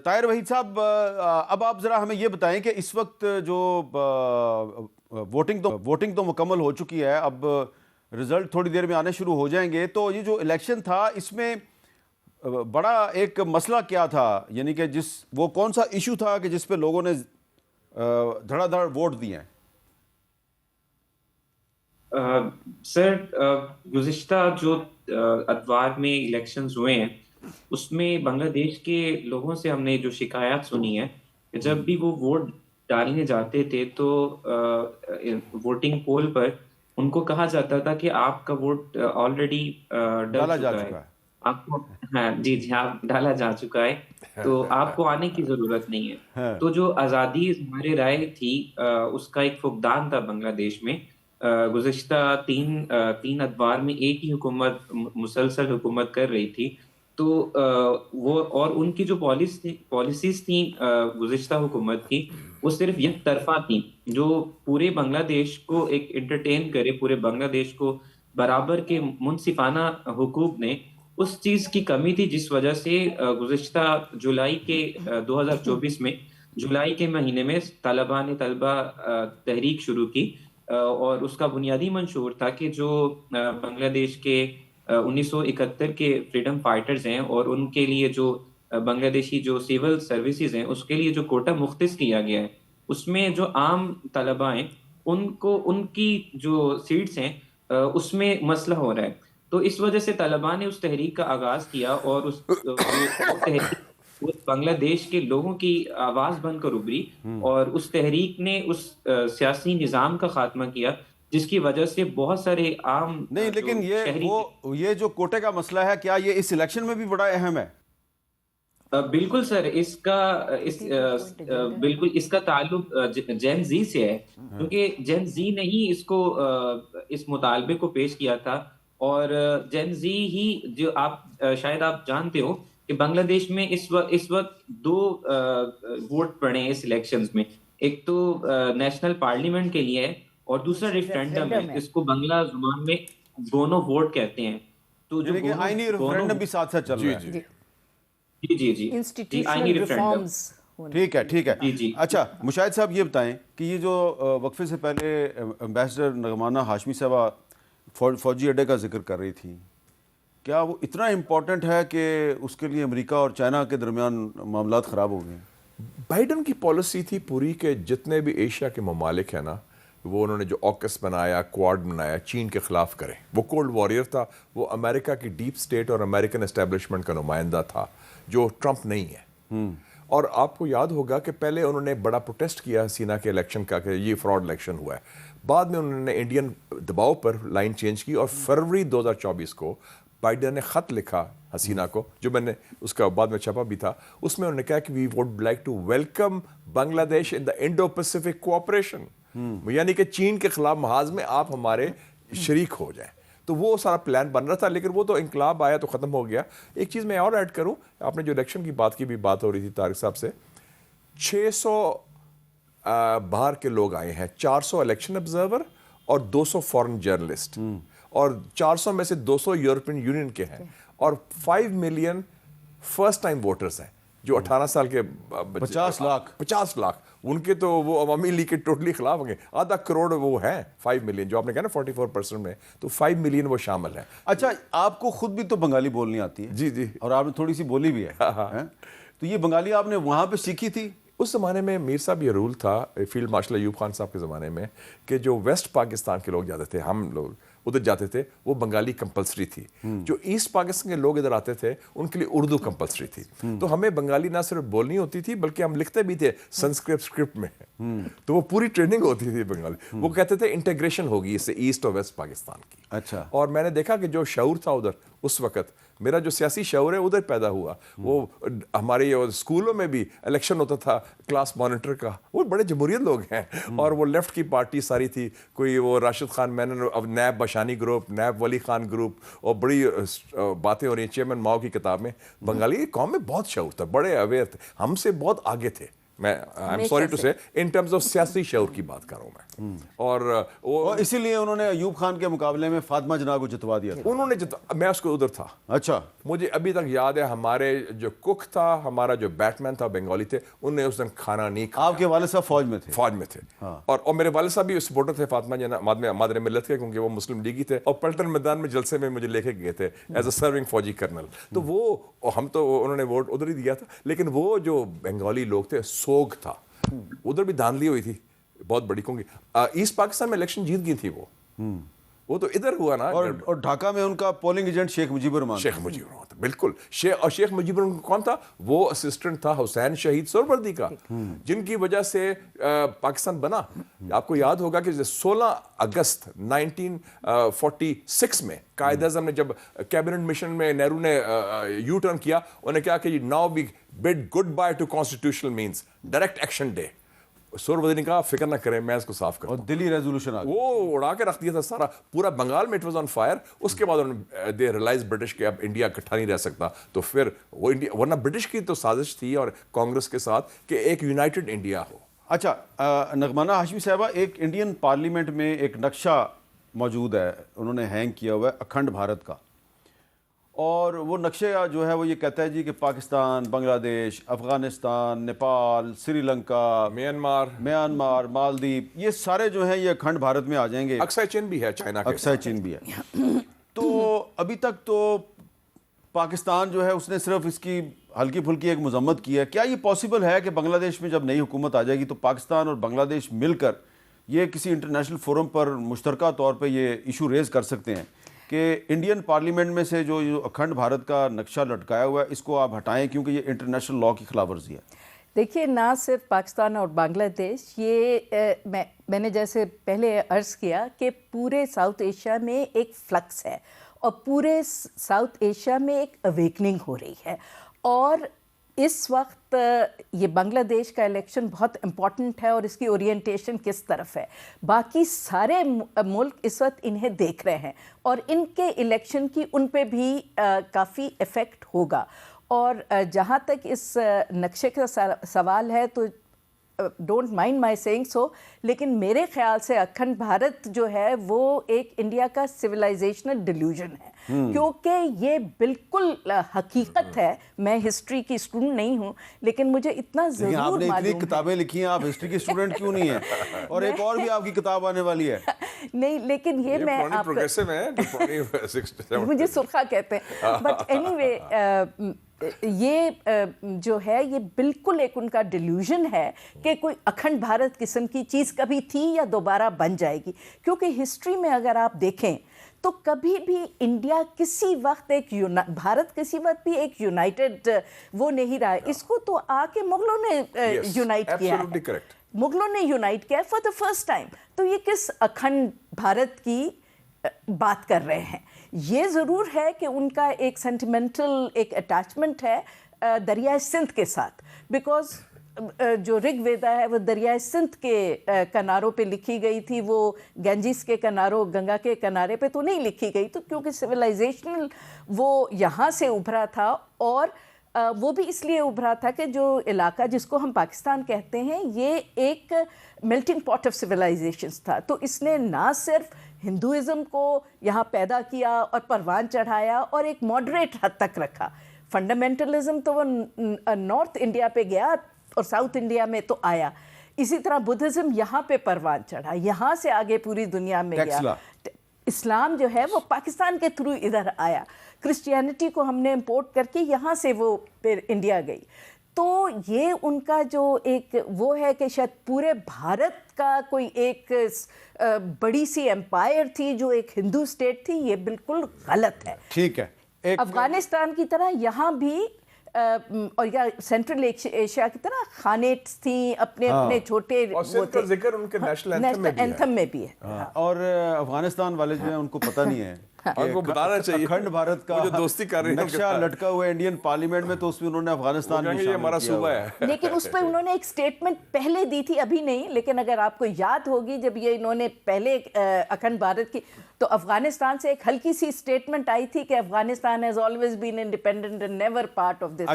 طاہر وحید صاحب، اب آپ ذرا ہمیں یہ بتائیں کہ اس وقت جو ووٹنگ تو مکمل ہو چکی ہے، اب رزلٹ تھوڑی دیر میں آنے شروع ہو جائیں گے، تو یہ جو الیکشن تھا اس میں بڑا ایک مسئلہ کیا تھا؟ یعنی کہ وہ کون سا ایشو تھا کہ جس پہ لوگوں نے دھڑا دھڑ ووٹ دیے ہیں؟ سر، گزشتہ جو اتوار میں الیکشنز ہوئے ہیں اس میں بنگلہ دیش کے لوگوں سے ہم نے جو شکایات سنی ہے کہ جب بھی وہ ووٹ ڈالنے جاتے تھے تو ووٹنگ پول پر ان کو کہا جاتا تھا کہ آپ کا ووٹ آلریڈی ڈل ڈالا جا چکا ہے، چکا آپ کو، ہاں جی جی، آپ ڈالا جا چکا ہے، تو آپ کو آنے کی ضرورت نہیں ہے۔ ہے۔ تو جو آزادی ہمارے رائے تھی، اس کا ایک فقدان تھا بنگلہ دیش میں۔ گزشتہ تین ادوار میں ایک ہی حکومت مسلسل حکومت کر رہی تھی، تو وہ اور ان کی جو پالیسیز تھیں گزشتہ حکومت کی، وہ صرف یک طرفہ تھیں، جو پورے بنگلہ دیش کو ایک انٹرٹین کرے، پورے بنگلہ دیش کو برابر کے منصفانہ حقوق نے، اس چیز کی کمی تھی، جس وجہ سے گزشتہ جولائی کے 2024 میں جولائی کے مہینے میں طلبہ نے تحریک شروع کی، اور اس کا بنیادی منشور تھا کہ جو بنگلہ دیش کے 1971 کے فریڈم فائٹرز ہیں اور ان کے لیے جو بنگلہ دیشی جو سیول سروسز ہیں اس کے لیے جو کوٹا مختص کیا گیا ہے، اس میں جو عام طلبہ ہیں ان کو ان کی جو سیٹس ہیں اس میں مسئلہ ہو رہا ہے۔ تو اس وجہ سے طلبہ نے اس تحریک کا آغاز کیا، اور وہ تحریک وہ بنگلہ دیش کے لوگوں کی آواز بن کر ابھری، اور اس تحریک نے اس سیاسی نظام کا خاتمہ کیا، جس کی وجہ سے بہت سارے عام نہیں، جو لیکن شہری یہ جو کوٹے کا مسئلہ ہے، کیا یہ اس الیکشن میں بھی بڑا اہم ہے؟ بالکل سر، بالکل اس کا تعلق جین زی سے ہے، کیونکہ جین زی نے ہی اس مطالبے کو پیش کیا تھا، اور جین زی ہی جو شاید آپ جانتے ہو کہ بنگلہ دیش میں اس وقت دو ووٹ پڑے ہیں اس الیکشنز میں، ایک تو نیشنل پارلیمنٹ کے لیے ہے، اور دوسرا ریفرینڈم ہے، اس کو بنگلہ زبان میں گونو ووٹ کہتے ہیں۔ تو جو یعنی کہ آئینی گونو، ریفرنڈم بھی ساتھ ساتھ چل رہا ہے۔ جی جی جی جی، آئینی انسٹیٹیوشنل ریفرینڈم، ریفارمز ٹھیک ہے، ٹھیک ہے۔ جی جی۔ اچھا، مشاہد صاحب یہ بتائیں کہ یہ جو وقفے سے پہلے امبیسڈر نغمانہ ہاشمی صاحبہ فوجی اڈے کا ذکر کر رہی تھی، کیا وہ اتنا امپورٹنٹ ہے کہ اس کے لیے امریکہ اور چائنا کے درمیان معاملات خراب ہو گئے ہیں؟ بائیڈن کی پالیسی تھی پوری کہ جتنے بھی ایشیا کے ممالک ہیں نا، وہ انہوں نے جو آکس بنایا، کوارڈ بنایا، چین کے خلاف کریں۔ وہ کولڈ واریر تھا، وہ امریکہ کی ڈیپ سٹیٹ اور امریکن اسٹیبلشمنٹ کا نمائندہ تھا، جو ٹرمپ نہیں ہے۔ اور آپ کو یاد ہوگا کہ پہلے انہوں نے بڑا پروٹیسٹ کیا حسینہ کے الیکشن کا کہ یہ فراڈ الیکشن ہوا ہے، بعد میں انہوں نے انڈین دباؤ پر لائن چینج کی، اور فروری 2024 کو بائیڈن نے خط لکھا حسینہ کو، جو میں نے اس کا بعد میں چھپا بھی تھا، اس میں انہوں نے کہا کہ we would like to welcome Bangladesh in the Indo Pacific cooperation, یعنی کہ چین کے خلاف محاذ میں آپ ہمارے شریک ہو جائیں۔ تو وہ سارا پلان بن رہا تھا، لیکن وہ تو انقلاب آیا تو ختم ہو گیا۔ ایک چیز میں اور ایڈ کروں، آپ نے جو الیکشن کی بات کی بھی بات ہو رہی تھی طارق صاحب سے، 600 باہر کے لوگ آئے ہیں، 400 الیکشن آبزرور اور 200 فورن جرنلسٹ، اور 400 میں سے 200 یورپین یونین کے ہیں، اور 5 ملین فرسٹ ٹائم ووٹرز ہیں جو 18 سال کے 50 لاکھ ان کے، تو وہ عوامی لیگ کے ٹوٹلی خلاف ہوں گے، آدھا کروڑ وہ ہیں 5 ملین، جو آپ نے کہا نا 44% میں، تو 5 ملین وہ شامل ہیں۔ اچھا، آپ کو خود بھی تو بنگالی بولنی آتی ہے؟ جی جی، اور آپ نے تھوڑی سی بولی بھی ہے، تو یہ بنگالی آپ نے وہاں پہ سیکھی تھی؟ اس زمانے میں میر صاحب یہ رول تھا فیلڈ مارشل ایوب خان صاحب کے زمانے میں کہ جو ویسٹ پاکستان کے لوگ جاتے تھے، ہم لوگ ادھر جاتے تھے، وہ بنگالی کمپلسری تھی، جو ایسٹ پاکستان کے لوگ ادھر آتے تھے ان کے لیے اردو کمپلسری تھی، تو ہمیں بنگالی نہ صرف بولنی ہوتی تھی بلکہ ہم لکھتے بھی تھے سنسکرت اسکرپٹ میں، تو وہ پوری ٹریننگ ہوتی تھی بنگالی۔ وہ کہتے تھے انٹیگریشن ہوگی اس سے ایسٹ اور ویسٹ پاکستان کی۔ اچھا، اور میں نے دیکھا کہ جو شعور تھا ادھر اس وقت، میرا جو سیاسی شعور ہے ادھر پیدا ہوا۔ وہ ہمارے اسکولوں میں بھی الیکشن ہوتا تھا کلاس مانیٹر کا، وہ بڑے جمہوریت لوگ ہیں، اور وہ لیفٹ کی پارٹی ساری تھی، کوئی وہ راشد خان مینن، اب نیب بشانی گروپ، نیب ولی خان گروپ، اور بڑی باتیں ہو رہی ہیں چیئرمین ماؤ کی کتاب میں۔ بنگالی قوم میں بہت شعور تھا، بڑے اویئر تھے، ہم سے بہت آگے تھے میں آئی ایم سوری ٹو سے ان ٹرمز آف سیاسی شعور کی بات کر رہا ہوں میں. اور اسی لیے انہوں نے ایوب خان کے مقابلے میں فاطمہ جناح کو جتوا دیا تھا. انہوں نے میں اس کو ادھر تھا. اچھا, مجھے ابھی تک یاد ہے ہمارے جو کک تھا, ہمارا جو بیٹ مین تھا بنگالی تھے, انہوں نے اس دن کھانا نہیں کھایا. آپ کے والد صاحب فوج میں تھے. اور میرے والد صاحب بھی سپورٹر تھے فاطمہ جناح مادر ملت کے, کیونکہ وہ مسلم لیگی تھے, اور پلٹن میدان میں جلسے میں مجھے لے کے گئے تھے ایز اے سرونگ فوجی کرنل. تو وہ ہم تو انہوں نے ووٹ ادھر ہی دیا تھا, لیکن وہ جو بنگالی لوگ تھے سوگ تھا, ادھر بھی دھاندلی ہوئی تھی بہت بڑی. کیونکہ ایسٹ پاکستان میں الیکشن جیت گئی تھی وہ تو ادھر ہوا نا. اور ڈھاکہ میں ان کا پولنگ ایجنٹ شیخ مجیب الرحمان. شیخ مجیب الرحمان تھا, بالکل. اور شیخ مجیب الرحمان کون تھا؟ وہ اسسٹنٹ تھا حسین شہید سہروردی کا, جن کی وجہ سے پاکستان بنا. آپ کو یاد ہوگا کہ 16 اگست 1946 میں قائد اعظم نے جب کیبنٹ مشن میں نہرو نے یو ٹرن کیا, انہوں نے کہا کہ now we bid goodbye to constitutional means direct action day. Suhrawardy نے کہا فکر نہ کریں, میں اس کو صاف کروں. اور دلی ریزولوشن وہ اڑا کے رکھ دیا تھا سارا, پورا بنگال میں اٹ واز آن فائر. اس کے بعد انہوں نے دے ریلائز برٹش کہ اب انڈیا اکٹھا نہیں رہ سکتا, تو پھر وہ انڈیا, ورنہ برٹش کی تو سازش تھی اور کانگریس کے ساتھ کہ ایک یونائٹڈ انڈیا ہو. اچھا, نغمانہ ہاشمی صاحبہ, ایک انڈین پارلیمنٹ میں ایک نقشہ موجود ہے, انہوں نے ہینگ کیا ہوا ہے اکھنڈ بھارت کا, اور وہ نقشہ جو ہے وہ یہ کہتا ہے جی کہ پاکستان, بنگلہ دیش, افغانستان, نیپال, سری لنکا, میانمار, مالدیپ, یہ سارے جو ہیں یہ اکھنڈ بھارت میں آ جائیں گے. اکسائے چین بھی ہے, چائنا کے اکسائے چین بھی ہے. تو ابھی تک تو پاکستان جو ہے اس نے صرف اس کی ہلکی پھلکی ایک مذمت کی ہے. کیا یہ پاسبل ہے کہ بنگلہ دیش میں جب نئی حکومت آ جائے گی تو پاکستان اور بنگلہ دیش مل کر یہ کسی انٹرنیشنل فورم پر مشترکہ طور پہ یہ ایشو ریز کر سکتے ہیں کہ انڈین پارلیمنٹ میں سے جو اکھنڈ بھارت کا نقشہ لٹکایا ہوا ہے اس کو آپ ہٹائیں, کیونکہ یہ انٹرنیشنل لاء کی خلاف ورزی ہے؟ دیکھیے, نہ صرف پاکستان اور بنگلہ دیش, یہ میں نے جیسے پہلے عرض کیا کہ پورے ساؤتھ ایشیا میں ایک فلکس ہے, اور پورے ساؤتھ ایشیا میں ایک اویکننگ ہو رہی ہے. اور اس وقت یہ بنگلہ دیش کا الیکشن بہت امپورٹنٹ ہے, اور اس کی اورینٹیشن کس طرف ہے. باقی سارے ملک اس وقت انہیں دیکھ رہے ہیں, اور ان کے الیکشن کی ان پہ بھی کافی ایفیکٹ ہوگا. اور جہاں تک اس نقشے کا سوال ہے تو ڈونٹ مائنڈ مائی سیئنگ سو, لیکن میرے خیال سے اکھنڈ بھارت جو ہے وہ ایک انڈیا کا سویلائزیشنل ڈیلیوژن ہے, کیونکہ یہ بالکل حقیقت ہے. میں ہسٹری کی اسٹوڈنٹ نہیں ہوں, لیکن مجھے اتنا ضرور معلوم ہے. آپ نے اتنی کتابیں لکھی ہیں, آپ ہسٹری کی اسٹوڈنٹ کیوں نہیں ہیں؟ اور ایک اور بھی آپ کی کتاب آنے والی ہے. نہیں, لیکن یہ میں آپ مجھے سرخا کہتے ہیں, بٹ اینی وے یہ جو ہے یہ بالکل ایک ان کا ڈیلیوژن ہے کہ کوئی اکھنڈ بھارت قسم کی چیز کبھی تھی یا دوبارہ بن جائے گی. کیونکہ ہسٹری میں اگر آپ دیکھیں تو کبھی بھی انڈیا کسی وقت بھارت کسی وقت بھی ایک یونائٹڈ وہ نہیں رہا ہے. اس کو تو آ کے مغلوں نے یونائٹ کیا ہے, مغلوں نے یونائٹ کیا فار دا فرسٹ ٹائم. تو یہ کس اکھنڈ بھارت کی بات کر رہے ہیں؟ یہ ضرور ہے کہ ان کا ایک سینٹیمنٹل ایک اٹیچمنٹ ہے دریائے سندھ کے ساتھ, بیکاز جو رگ ویدا ہے وہ دریائے سندھ کے کناروں پہ لکھی گئی تھی, وہ گنجیس کے کناروں, گنگا کے کنارے پہ تو نہیں لکھی گئی. تو کیونکہ سویلائزیشنل وہ یہاں سے ابھرا تھا, اور وہ بھی اس لیے ابھرا تھا کہ جو علاقہ جس کو ہم پاکستان کہتے ہیں یہ ایک میلٹنگ پاٹ آف سویلائزیشنز تھا. تو اس نے نہ صرف ہندوازم کو یہاں پیدا کیا اور پروان چڑھایا اور ایک ماڈریٹ حد تک رکھا. فنڈامنٹلزم تو وہ نارتھ انڈیا پہ گیا اور ساؤتھ انڈیا میں تو آیا. اسی طرح بدھزم یہاں پہ پروان چڑھا, یہاں سے آگے پوری دنیا میں گیا. اسلام جو ہے وہ پاکستان کے تھرو ادھر آیا. کرسچینٹی کو ہم نے امپورٹ کر کے یہاں سے وہ پھر انڈیا گئی. تو یہ ان کا جو ایک وہ ہے کہ شاید پورے بھارت کا کوئی ایک بڑی سی امپائر تھی جو ایک ہندو اسٹیٹ تھی, یہ بالکل غلط ہے. ٹھیک ہے, افغانستان کی طرح یہاں بھی اور یا سینٹرل ایشیا کی طرح خانیٹس تھیں اپنے اپنے چھوٹے, ذکر ان کے نیشنل اینتھم میں بھی ہے. اور افغانستان والے جو ہیں ان کو پتہ نہیں ہے ان کو بتانا چاہیے اکھنڈ بھارت کا دوستی کر رہے ہیں نقشہ لٹکا ہوا ہے انڈین پارلیمنٹ میں, تو اس میں انہوں نے افغانستان بھی یہ ہمارا صوبہ ہے. لیکن اس پہ انہوں نے ایک سٹیٹمنٹ پہلے دی تھی, ابھی نہیں, لیکن اگر آپ کو یاد ہوگی جب یہ انہوں نے پہلے اکھنڈ بھارت کی تو افغانستان سے ایک ہلکی سی سٹیٹمنٹ آئی تھی کہ Afghanistan has always been independent and never part of this.